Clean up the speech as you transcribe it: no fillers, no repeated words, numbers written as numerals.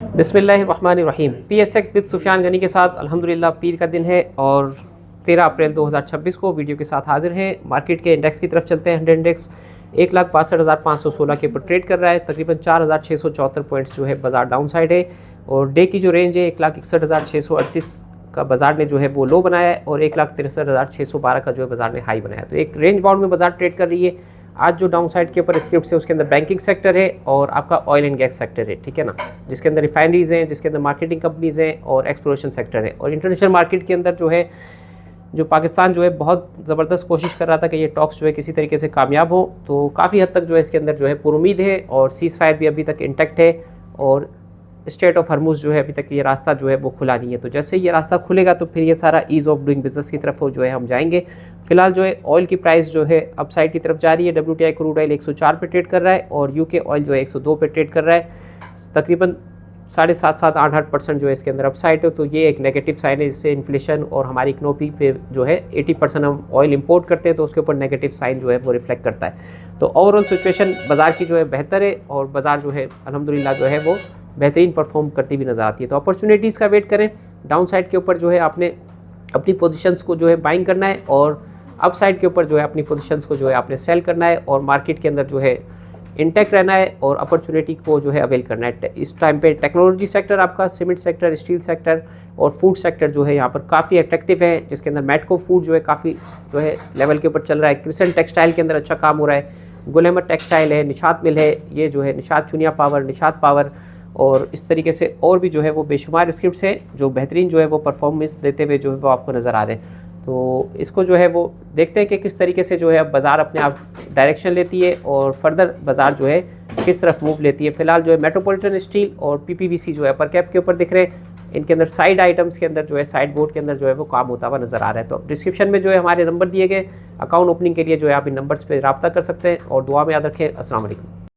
बिस्मिल्लाहिर्रहमानिर्रहीम। PSX with Sufiyan Ghani के साथ अल्हम्दुलिल्लाह पीर का दिन है और 13 अप्रैल 2026 को वीडियो के साथ हाजिर हैं। मार्केट के इंडेक्स की तरफ चलते हैं। 100 इंडेक्स 1,62,516 के ऊपर ट्रेड कर रहा है। तकरीबन 4,674 पॉइंट्स जो है बाजार डाउन साइड है और डे की जो रेंज है 1,61,638 का बाजार ने जो है वो लो बनाया है और 1,63,612 का जो है बाजार ने हाई बनाया। तो एक रेंज बाउंड में बाजार ट्रेड कर रही है। आज जो डाउन साइड के ऊपर स्क्रिप्ट है उसके अंदर बैंकिंग सेक्टर है और आपका ऑयल एंड गैस सेक्टर है, ठीक है ना, जिसके अंदर रिफाइनरीज हैं, जिसके अंदर मार्केटिंग कंपनीज हैं और एक्सप्लोरेशन सेक्टर है। और इंटरनेशनल मार्केट के अंदर जो है जो पाकिस्तान जो है बहुत ज़बरदस्त कोशिश कर रहा था कि ये टॉक्स जो है किसी तरीके से कामयाब हो, तो काफ़ी हद तक जो है इसके अंदर जो है पुरुमीद है और सीज़ फायर भी अभी तक इंटैक्ट है और स्टेट ऑफ हरमुज़ जो है अभी तक ये रास्ता जो है वो खुला नहीं है। तो जैसे ये रास्ता खुलेगा तो फिर ये सारा ईज़ ऑफ डूइंग बिजनेस की तरफ जो है हम जाएंगे। फिलहाल जो है ऑयल की प्राइस जो है अप साइड की तरफ जा रही है। WTI क्रूड ऑयल 104 पे ट्रेड कर रहा है और UK ऑयल जो है 102 पे ट्रेड कर रहा है। तकरीबन 7.5-8% जो है इसके अंदर अपसाइड है। तो ये एक नेगेटिव साइन है, जिससे इन्फ्लेशन और हमारी इकोनॉमी पे जो है 80% हम ऑयल इंपोर्ट करते हैं तो उसके ऊपर नेगेटिव साइन जो है वो रिफ्लेक्ट करता है। तो ओवरऑल सिचुएशन बाज़ार की जो है बेहतर है और बाज़ार जो है अल्हम्दुलिल्लाह जो है वो बेहतरीन परफॉर्म करती भी नज़र आती है। तो अपॉर्चुनिटीज़ का वेट करें। डाउन साइड के ऊपर जो है आपने अपनी पोजीशंस को जो है बाइंग करना है और अप साइड के ऊपर जो है अपनी पोजीशंस को जो है आपने सेल करना है और मार्केट के अंदर जो है इंटैक्ट रहना है और अपॉर्चुनिटी को जो है अवेल करना है। इस टाइम पे टेक्नोलॉजी सेक्टर, आपका सीमेंट सेक्टर, स्टील सेक्टर और फूड सेक्टर जो है यहाँ पर काफ़ी अट्रैक्टिव है, जिसके अंदर मैटको फूड जो है काफ़ी जो है लेवल के ऊपर चल रहा है। क्रिसेंट टेक्सटाइल के अंदर अच्छा काम हो रहा है। गुल अहमद टेक्सटाइल है, निशात मिल है, ये जो है निशात चुनिया पावर, निशात पावर और इस तरीके से और भी जो है वो बेशुमार स्क्रिप्ट्स हैं जो बेहतरीन जो है वो परफॉर्मेंस देते हुए जो है वो आपको नज़र आ रहे हैं। तो इसको जो है वो देखते हैं कि किस तरीके से जो है अब बाज़ार अपने आप डायरेक्शन लेती है और फर्दर बाज़ार जो है किस तरफ मूव लेती है। फिलहाल जो है मेट्रोपॉलिटन स्टील और PPVC जो है पर कैप के ऊपर दिख रहे हैं। इनके अंदर साइड आइटम्स के अंदर जो है साइड बोर्ड के अंदर जो है वो काम होता हुआ नज़र आ रहा है। तो डिस्क्रिप्शन में जो है हमारे नंबर दिए गए, अकाउंट ओपनिंग के लिए जो है आप इन नंबर्स पर रब्ता कर सकते हैं और दुआ में याद रखें। अस्सलाम वालेकुम।